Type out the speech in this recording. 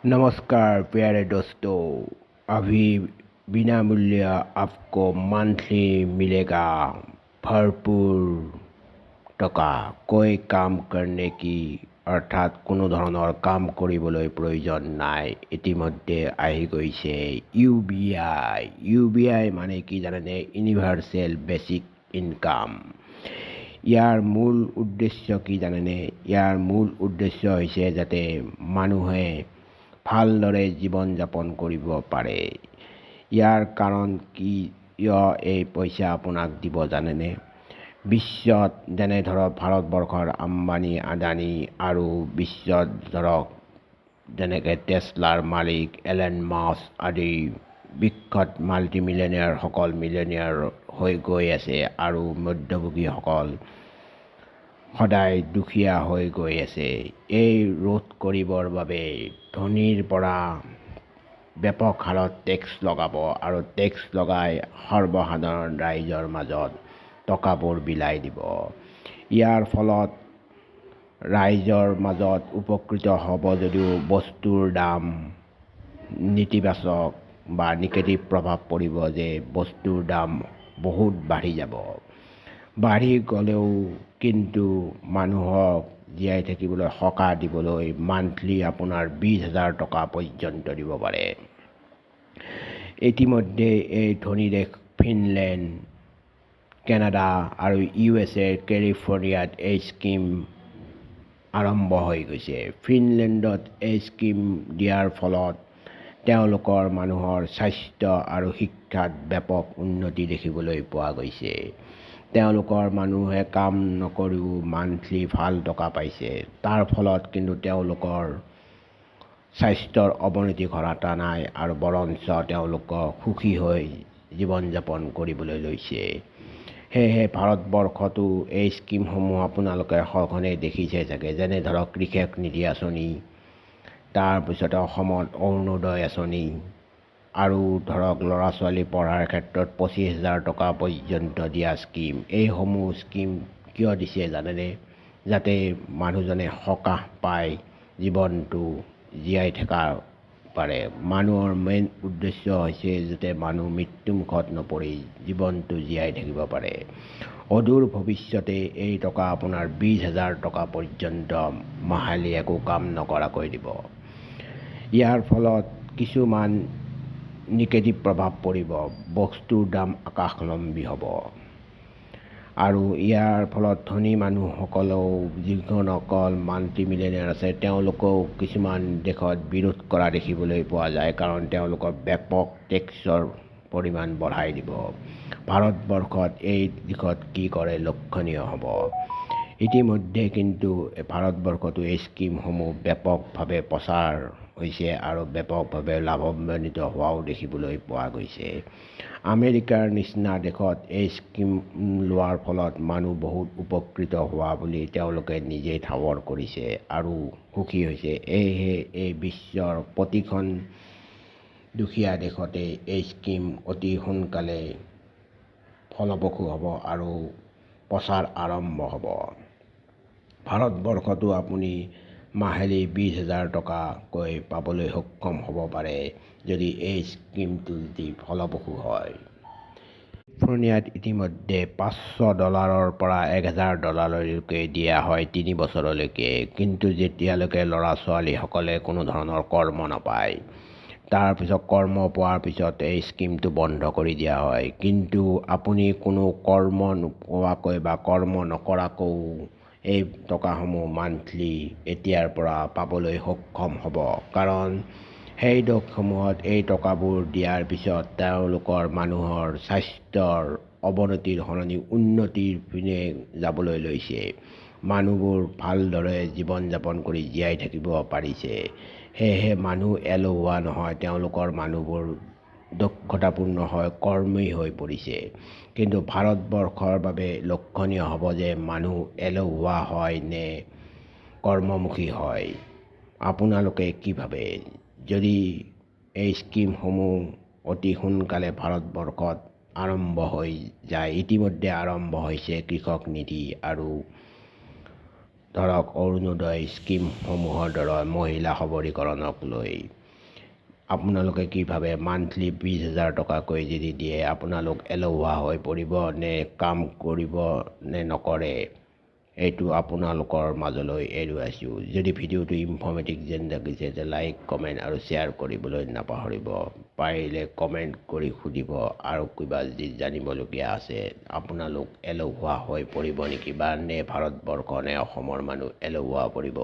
नमस्कार प्यारे दोस्तों। अभी बिना मूल्य आपको मंथली मिलेगा भरपूर टका। कोई কাম करने की অৰ্থাৎ কোনো ধৰণৰ কাম কৰিবলৈ প্ৰয়োজন নাই। ইতিমধ্যে আহি গৈছে ইউ বি আই মানে কি জানেনে? Universal basic income. ইয়াৰ মূল উদ্দেশ্য কি জানেনে? ইয়াৰ মূল উদ্দেশ্য হৈছে যাতে মানুহে ভালদৰে জীৱন যাপন কৰিব পাৰে। ইয়াৰ কাৰণ কি? এই পইচা আপোনাক দিব জানেনে? বিশ্বত যেনে ধৰক ভাৰতবৰ্ষৰ আম্বানী আদানী আৰু বিশ্বত ধৰক যেনেকৈ টেছলাৰ মালিক এলেন মাস্ক আদি বিখ্যাত মাল্টিমিলিয়নিয়াৰসকল মিলিয়নিয়াৰ হৈ গৈ আছে আৰু মধ্যভোগীসকল সদায় দুখীয়া হৈ গৈ আছে। এই ৰোধ কৰিবৰ বাবে ধনীৰ পৰা ব্যাপক হাৰত টেক্স লগাব আৰু টেক্স লগাই সৰ্বসাধাৰণ ৰাইজৰ মাজত টকাবোৰ বিলাই দিব। ইয়াৰ ফলত ৰাইজৰ মাজত উপকৃত হ'ব যদিও বস্তুৰ দাম নেতিবাচক বা নিগেটিভ প্ৰভাৱ পৰিব যে বস্তুৰ দাম বহুত বাঢ়ি যাব। বাঢ়ি গ'লেও কিন্তু মানুহক জীয়াই থাকিবলৈ সকাহ দিবলৈ মান্থলি আপোনাৰ 20,000 টকা পৰ্যন্ত দিব পাৰে। ইতিমধ্যে এই ধনী দেশ ফিনলেণ্ড, কানাডা আৰু USA কেলিফৰ্ণিয়াত এই স্কিম আৰম্ভ হৈ গৈছে। ফিনলেণ্ডত এই স্কিম দিয়াৰ ফলত তেওঁলোকৰ মানুহৰ স্বাস্থ্য আৰু শিক্ষাত ব্যাপক উন্নতি দেখিবলৈ পোৱা গৈছে। তেওঁলোকৰ মানুহে কাম নকৰিও মান্থলি ভাল টকা পাইছে। তাৰ ফলত কিন্তু তেওঁলোকৰ স্বাস্থ্যৰ অৱনতি ঘটা নাই আৰু বৰঞ্চ তেওঁলোকক সুখী হৈ জীৱন যাপন কৰিবলৈ লৈছে। সেয়েহে ভাৰতবৰ্ষতো এই স্কিমসমূহ আপোনালোকে সঘনে দেখিছে চাগে। যেনে ধৰক কৃষক নিধি আঁচনি, তাৰপিছতে অসমত অৰুণোদয় আঁচনি আৰু ধৰক ল'ৰা ছোৱালী পঢ়াৰ ক্ষেত্ৰত 25,000 টকা পৰ্যন্ত দিয়া স্কিম। এইসমূহ স্কিম কিয় দিছে জানেনে? যাতে মানুহজনে সকাহ পায়, জীৱনটো জীয়াই থকা পাৰে। মানুহৰ মেইন উদ্দেশ্য হৈছে যাতে মানুহ মৃত্যুমুখত নপৰি জীৱনটো জীয়াই থাকিব পাৰে। অদূৰ ভৱিষ্যতে এই টকা আপোনাৰ 20,000 টকা পৰ্যন্ত মাহিলী একো কাম নকৰাকৈ দিব। ইয়াৰ ফলত কিছুমান নিগেটিভ প্ৰভাৱ পৰিব। বস্তুৰ দাম আকাশলম্বী হ'ব আৰু ইয়াৰ ফলত ধনী মানুহসকলেও যিসকল মাল্টিমিলিয়নিয়াৰ আছে তেওঁলোকেও কিছুমান দেশত বিৰোধ কৰা দেখিবলৈ পোৱা যায়, কাৰণ তেওঁলোকৰ ব্যাপক টেক্সৰ পৰিমাণ বঢ়াই দিব। ভাৰতবৰ্ষত এই দিশত কি কৰে লক্ষণীয় হ'ব। ইতিমধ্যে কিন্তু ভাৰতবৰ্ষতো এই স্কিমসমূহ ব্যাপকভাৱে প্ৰচাৰ হৈছে আৰু ব্যাপকভাৱে লাভান্বিত হোৱাও দেখিবলৈ পোৱা গৈছে। আমেৰিকাৰ নিচিনা দেশত এই স্কিম লোৱাৰ ফলত মানুহ বহুত উপকৃত হোৱা বুলি তেওঁলোকে নিজেই ঠাৱৰ কৰিছে আৰু সুখী হৈছে। সেয়েহে এই বিশ্বৰ প্ৰতিখন দুখীয়া দেশতে এই স্কিম অতি সোনকালে ফলপ্ৰসূ হ'ব আৰু প্ৰচাৰ আৰম্ভ হ'ব। ভাৰতবৰ্ষতো আপুনি মাহিলী 20,000 টকাকৈ পাবলৈ সক্ষম হ'ব পাৰে যদি এই স্কিমটো যদি ফলপ্ৰসূ হয়। কেলিফৰ্ণিয়াত ইতিমধ্যে $500 পৰা $1,000লৈকে দিয়া হয় 3 বছৰলৈকে। কিন্তু যেতিয়ালৈকে ল'ৰা ছোৱালীসকলে কোনো ধৰণৰ কৰ্ম নাপায়, তাৰপিছত কৰ্ম পোৱাৰ পিছত এই স্কিমটো বন্ধ কৰি দিয়া হয়। কিন্তু আপুনি কোনো কৰ্ম নোপোৱাকৈ বা কৰ্ম নকৰাকৈও এই টকাসমূহ মান্থলি এতিয়াৰ পৰা পাবলৈ সক্ষম হ'ব, কাৰণ সেই দেশসমূহত এই টকাবোৰ দিয়াৰ পিছত তেওঁলোকৰ মানুহৰ স্বাস্থ্যৰ অৱনতিৰ সলনি উন্নতিৰ পিনে যাবলৈ লৈছে। মানুহবোৰ ভালদৰে জীৱন যাপন কৰি জীয়াই থাকিব পাৰিছে। সেয়েহে মানুহ এলেহুৱা নহয়, তেওঁলোকৰ মানুহবোৰ দক্ষতাপূৰ্ণ হৈ কৰ্মী হৈ পৰিছে। কিন্তু ভাৰতবৰ্ষৰ বাবে লক্ষণীয় হ'ব যে মানুহ এলেহুৱা হয় নে কৰ্মমুখী হয়। আপোনালোকে কি ভাবে? যদি এই স্কিমসমূহ অতি সোনকালে ভাৰতবৰ্ষত আৰম্ভ হৈ যায়, ইতিমধ্যে আৰম্ভ হৈছে কৃষক নিধি আৰু ধৰক অৰুণোদয় স্কিমসমূহৰ দ্বাৰা মহিলা সবলীকৰণক লৈ আপোনালোকে কি ভাবে? মান্থলি 20,000 টকাকৈ যদি দিয়ে আপোনালোক এলেহুৱা হৈ পৰিব নে কাম কৰিব নে নকৰে? এইটো আপোনালোকৰ মাজলৈ এৰুৱাইছোঁ। যদি ভিডিঅ'টো ইনফৰ্মেটিভ যেন লাগিছে তে লাইক কমেণ্ট আৰু শ্বেয়াৰ কৰিবলৈ নাপাহৰিব। পাৰিলে কমেণ্ট কৰি সুধিব আৰু কিবা যদি জানিবলগীয়া আছে। আপোনালোক এলেহুৱা হৈ পৰিব নেকি বা নে ভাৰতবৰ্ষ নে অসমৰ মানুহ এলেহুৱা পৰিব?